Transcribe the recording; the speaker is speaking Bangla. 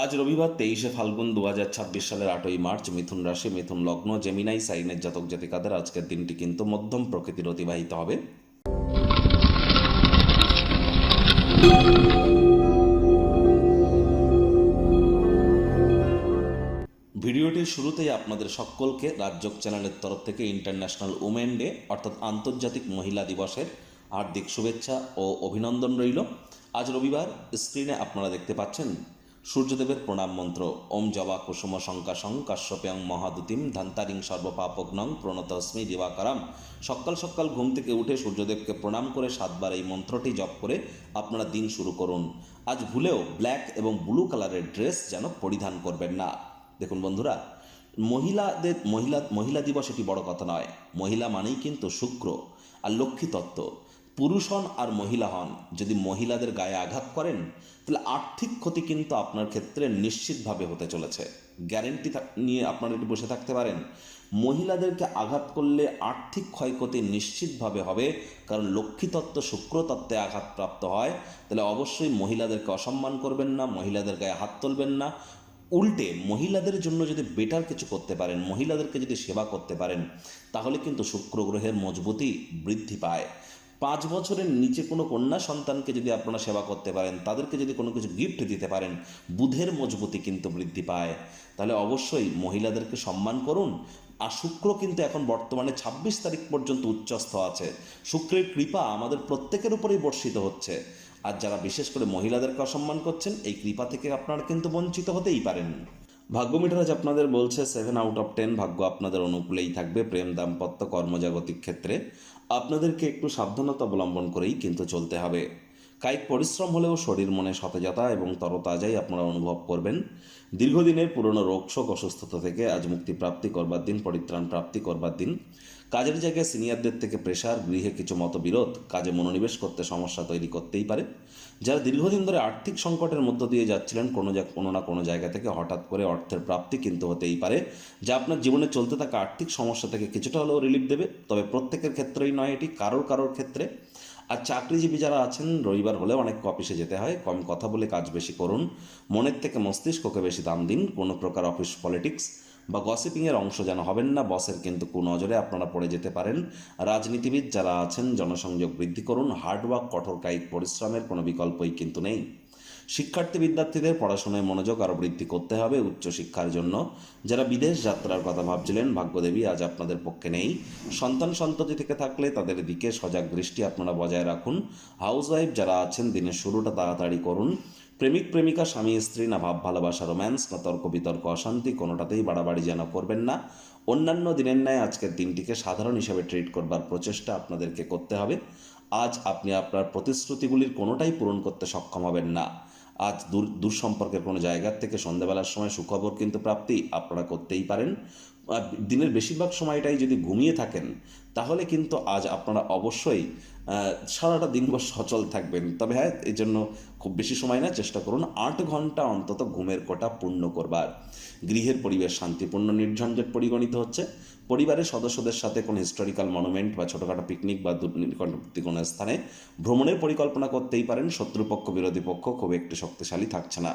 আজ রবিবার 23শে ফাল্গুন 2026 সালের 8ই মার্চ। মিথুন রাশি, মিথুন লগ্ন, জেমিনাই সাইনের জাতক জাতিকাদের আজকের দিনটি কিন্তু মধ্যম প্রকৃতির অতিবাহিত হবে। ভিডিওটির শুরুতেই আপনাদের সকলকে রাজযোগ চ্যানেলের তরফ থেকে ইন্টারন্যাশনাল উমেন ডে অর্থাৎ আন্তর্জাতিক মহিলা দিবসের হার্দিক শুভেচ্ছা ও অভিনন্দন রইল। আজ রবিবার স্ক্রিনে আপনারা দেখতে পাচ্ছেন সূর্যদেবের প্রণাম মন্ত্র ওম জবা কুসুম শঙ্কাশং কাশ্যপ্যাং মহাদুতিম ধান্তারিং সর্বপাপগ্নং প্রণতস্মি দিবাকরাম। সকাল সকাল ঘুম থেকে উঠে সূর্যদেবকে প্রণাম করে 7বার এই মন্ত্রটি জপ করে আপনারা দিন শুরু করুন। আজ ভুলেও ব্ল্যাক এবং ব্লু কালারের ড্রেস যেন পরিধান করবেন না। দেখুন বন্ধুরা, মহিলা দিবস এটি বড় কথা নয়। মহিলা মানেই কিন্তু শুক্র আর লক্ষ্মী তত্ত্ব। পুরুষ হন আর মহিলা হন, যদি মহিলাদের গায়ে আঘাত করেন তাহলে আর্থিক ক্ষতি কিন্তু আপনার ক্ষেত্রে নিশ্চিতভাবে হতে চলেছে। গ্যারেন্টি নিয়ে আপনারা একটু বসে থাকতে পারেন। মহিলাদেরকে আঘাত করলে আর্থিক ক্ষয়ক্ষতি নিশ্চিতভাবে হবে, কারণ লক্ষ্মী তত্ত্ব শুক্র তত্ত্বে আঘাতপ্রাপ্ত হয়। তাহলে অবশ্যই মহিলাদেরকে অসম্মান করবেন না, মহিলাদের গায়ে হাত তুলবেন না। উল্টে মহিলাদের জন্য যদি বেটার কিছু করতে পারেন, মহিলাদেরকে যদি সেবা করতে পারেন, তাহলে কিন্তু শুক্র গ্রহের মজবুতি বৃদ্ধি পায়। 5 বছরের নিচে কোনো কন্যা সন্তানকে যদি আপনারা সেবা করতে পারেন, তাদেরকে যদি কোনো কিছু গিফট দিতে পারেন, বুধের মজবুতি কিন্তু বৃদ্ধি পায়। তাহলে অবশ্যই মহিলাদেরকে সম্মান করুন। আর শুক্র কিন্তু এখন বর্তমানে 26 তারিখ পর্যন্ত উচ্চস্থ আছে। শুক্রের কৃপা আমাদের প্রত্যেকের উপরেই বর্ষিত হচ্ছে। আর যারা বিশেষ করে মহিলাদেরকে অসম্মান করছেন, এই কৃপা থেকে আপনারা কিন্তু বঞ্চিত হতেই পারেন। ভাগ্য মিটার আজ আপনাদের বলছে 7 আউট অফ 10। ভাগ্য আপনাদের অনুকূলেই থাকবে। প্রেম, দাম্পত্য, কর্মজাগতিক ক্ষেত্রে আপনাদেরকে একটু সাবধানতা অবলম্বন করেই কিন্তু চলতে হবে। কায়িক পরিশ্রম হলেও শরীর মনে সতেজতা এবং তরতাজাই আপনারা অনুভব করবেন। দীর্ঘদিনের পুরনো রোগশোক অসুস্থতা থেকে আজ মুক্তি প্রাপ্তি করবার দিন, পরিত্রাণ প্রাপ্তি করবার দিন। কাজের জায়গায় সিনিয়রদের থেকে প্রেশার, গৃহে কিছু মতবিরোধ কাজে মনোনিবেশ করতে সমস্যা তৈরি করতেই পারে। যারা দীর্ঘদিন ধরে আর্থিক সংকটের মধ্য দিয়ে যাচ্ছিলেন, কোনো না কোনো জায়গা থেকে হঠাৎ করে অর্থের প্রাপ্তি কিন্তু হতেই পারে, যা আপনার জীবনে চলতে থাকা আর্থিক সমস্যা থেকে কিছুটা হলেও রিলিফ দেবে। তবে প্রত্যেকের ক্ষেত্রেই নয়, এটি কারোর ক্ষেত্রে। আর চাকরিজীবী যারা আছেন, রবিবার হলে অনেক অফিসে যেতে হয়, কম কথা বলে কাজ বেশি করুন। মনের থেকে মস্তিষ্ককে বেশি দাম দিন। কোনো প্রকার অফিস পলিটিক্স বা গসিপিংয়ের অংশ যেন হবেন না। বসের কিন্তু কুনজরে আপনারা পড়ে যেতে পারেন। রাজনীতিবিদ যারা আছেন, জনসংযোগ বৃদ্ধি করুন। হার্ডওয়ার্ক, কঠোর কায়িক পরিশ্রমের কোনো বিকল্পই কিন্তু নেই। শিক্ষার্থী বিদ্যার্থীদের পড়াশোনায় মনোযোগ আরও বৃদ্ধি করতে হবে উচ্চশিক্ষার জন্য। যারা বিদেশ যাত্রার কথা ভাবছিলেন, ভাগ্যদেবী আজ আপনাদের পক্ষে নেই। সন্তান সন্ততি থেকে থাকলে তাদের দিকে সজাগ দৃষ্টি আপনারা বজায় রাখুন। হাউসওয়াইফ যারা আছেন, দিনের শুরুটা তাড়াতাড়ি করুন। প্রেমিক প্রেমিকা, স্বামী স্ত্রী, না ভাব ভালোবাসা, রোম্যান্স, না তর্ক বিতর্ক, অশান্তি, কোনোটাতেই বাড়াবাড়ি যেন করবেন না। অন্যান্য দিনের ন্যায় আজকের দিনটিকে সাধারণ হিসেবে ট্রিট করবার প্রচেষ্টা আপনাদেরকে করতে হবে। আজ আপনি আপনার প্রতিশ্রুতিগুলির কোনোটাই পূরণ করতে সক্ষম হবেন না। আজ দূর সম্পর্কের কোনো জায়গার থেকে সন্ধ্যাবেলার সময় সুখবর কিন্তু প্রাপ্তি আপনারা করতেই পারেন। দিনের বেশিরভাগ সময়টাই যদি ঘুমিয়ে থাকেন, তাহলে কিন্তু আজ আপনারা অবশ্যই সারাটা দিনভর সচল থাকবেন। তবে হ্যাঁ, এই জন্য খুব বেশি সময় না, চেষ্টা করুন 8 ঘন্টা অন্তত ঘুমের কোটা পূর্ণ করবার। গৃহের পরিবেশ শান্তিপূর্ণ নির্ঝঞ্ঝট পরিগণিত হচ্ছে। পরিবারের সদস্যদের সাথে কোনো হিস্টোরিক্যাল মনুমেন্ট বা ছোটোখাটো পিকনিক বা নিকটবর্তী কোনো স্থানে ভ্রমণের পরিকল্পনা করতেই পারেন। শত্রুপক্ষ বিরোধী পক্ষ খুব একটু শক্তিশালী থাকছে না।